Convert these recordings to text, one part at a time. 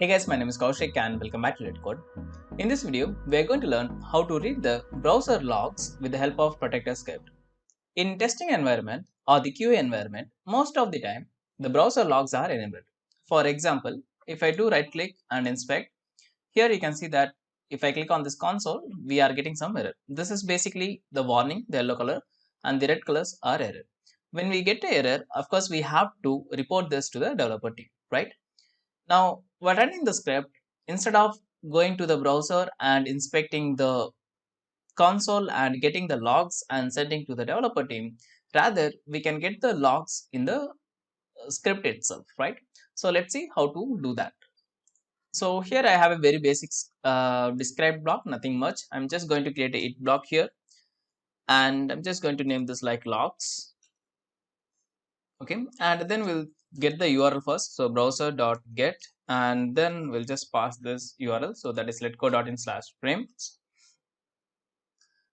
Hey guys, my name is Kaushik and welcome back to LetCode. In this video, we are going to learn how to read the browser logs with the help of Protector script. In testing environment or the QA environment, most of the time, the browser logs are enabled. For example, if I do right click and inspect, here you can see that if I click on this console, we are getting some error. This is basically the warning, the yellow color, and the red colors are error. When we get an error, of course, we have to report this to the developer team, right? Now, while running the script, instead of going to the browser and inspecting the console and getting the logs and sending to the developer team, rather we can get the logs in the script itself, right? So let's see how to do that. So here I have a very basic describe block, nothing much. I'm just going to create a it block here, and I'm just going to name this like logs. Okay, and then we'll get the URL first, so browser.get, and then we'll just pass this URL, so that is letco.in/frames.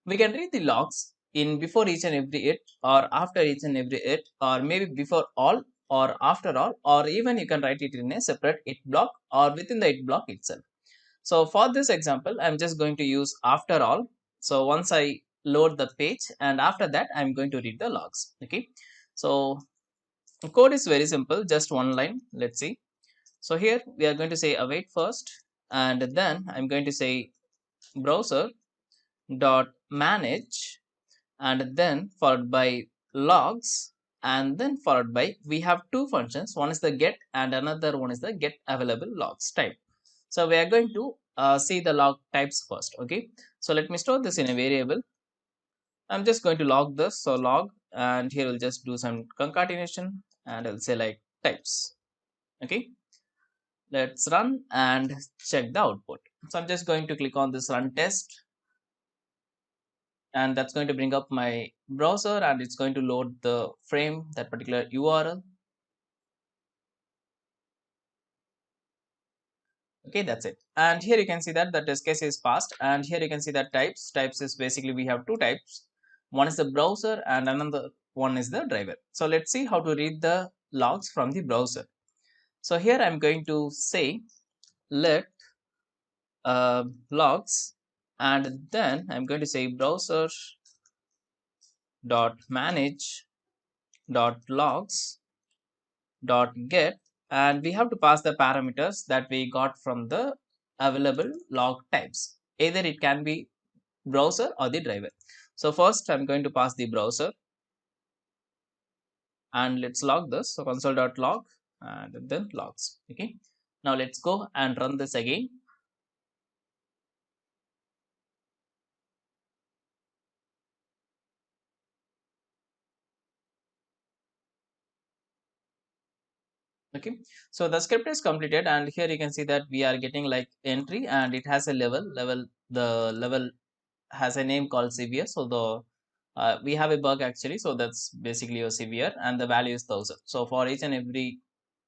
We can read the logs in before each and every it, or after each and every it, or maybe before all or after all, or even you can write it in a separate it block or within the it block itself. So for this example, I'm just going to use after all. So once I load the page, and after that I'm going to read the logs. Okay, so the code is very simple, just one line. Let's see. So here we are going to say await first, and then I'm going to say browser dot manage, and then followed by logs, and then followed by, we have two functions. One is the get and another one is the get available logs type. So we are going to see the log types first. Okay, so let me store this in a variable. I'm just going to log this, so log, and here we'll just do some concatenation, and I'll say like types. Okay, let's run and check the output. So I'm just going to click on this run test, and that's going to bring up my browser, and it's going to load the frame, that particular URL. Okay, that's it. And here you can see that the test case is passed, and here you can see that types is basically we have two types. One is the browser and another one is the driver. So let's see how to read the logs from the browser. So here I'm going to say let logs, and then I'm going to say browser dot manage dot logs dot get, and we have to pass the parameters that we got from the available log types. Either it can be browser or the driver. So first I'm going to pass the browser, and let's log this. So console.log and then logs. Okay, now let's go and run this again. Okay, so the script is completed, and here you can see that we are getting like entry, and it has a level. The level has a name called severe. So the we have a bug actually, so that's basically your severe, and the value is 1000. So for each and every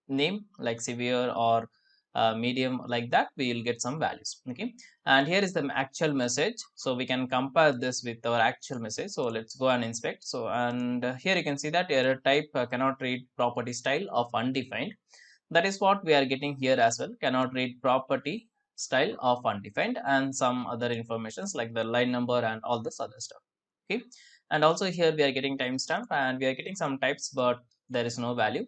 name like severe or medium, like that we will get some values. Okay, and here is the actual message, so we can compare this with our actual message. So let's go and inspect. So, and here you can see that error type cannot read property style of undefined. That is what we are getting here as well, cannot read property style of undefined, and some other informations like the line number and all this other stuff. Okay, and also here we are getting timestamp, and we are getting some types, but there is no value.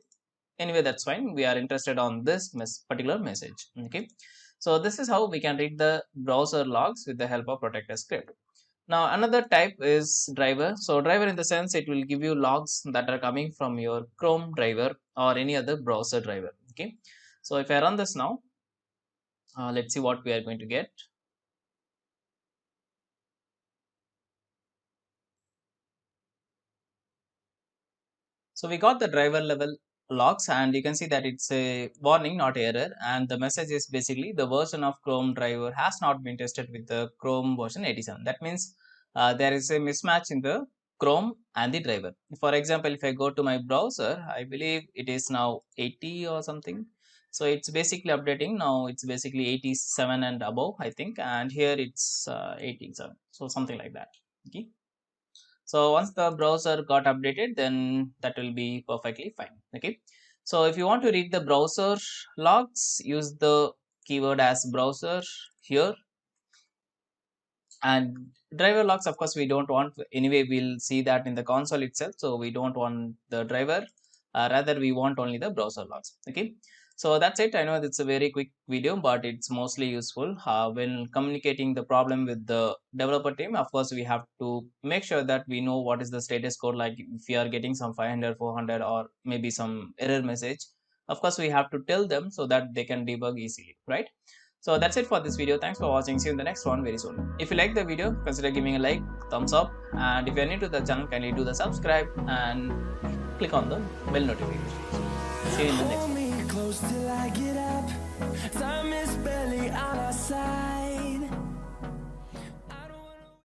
Anyway, that's fine, we are interested on this particular message. Okay, so this is how we can read the browser logs with the help of protector script. Now another type is driver. So driver, in the sense, it will give you logs that are coming from your Chrome driver or any other browser driver. Okay, so if I run this now, let's see what we are going to get. So we got the driver level logs, and you can see that it's a warning, not error, and the message is basically the version of Chrome driver has not been tested with the Chrome version 87. That means there is a mismatch in the Chrome and the driver. For example, if I go to my browser, I believe it is now 80 or something. So it's basically updating now. It's basically 87 and above, I think, and here it's 87. So something like that. Okay. So once the browser got updated, then that will be perfectly fine. Okay, so if you want to read the browser logs, use the keyword as browser here, and driver logs, of course, we don't want. Anyway, we'll see that in the console itself, so we don't want the driver, rather we want only the browser logs. Okay, so that's it. I know it's a very quick video, but it's mostly useful when communicating the problem with the developer team. Of course, we have to make sure that we know what is the status code, like if we are getting some 500, 400, or maybe some error message. Of course, we have to tell them so that they can debug easily, right? So that's it for this video. Thanks for watching. See you in the next one very soon. If you like the video, consider giving a like, thumbs up, and if you are new to the channel, kindly do the subscribe and click on the bell notification. See you in the next one.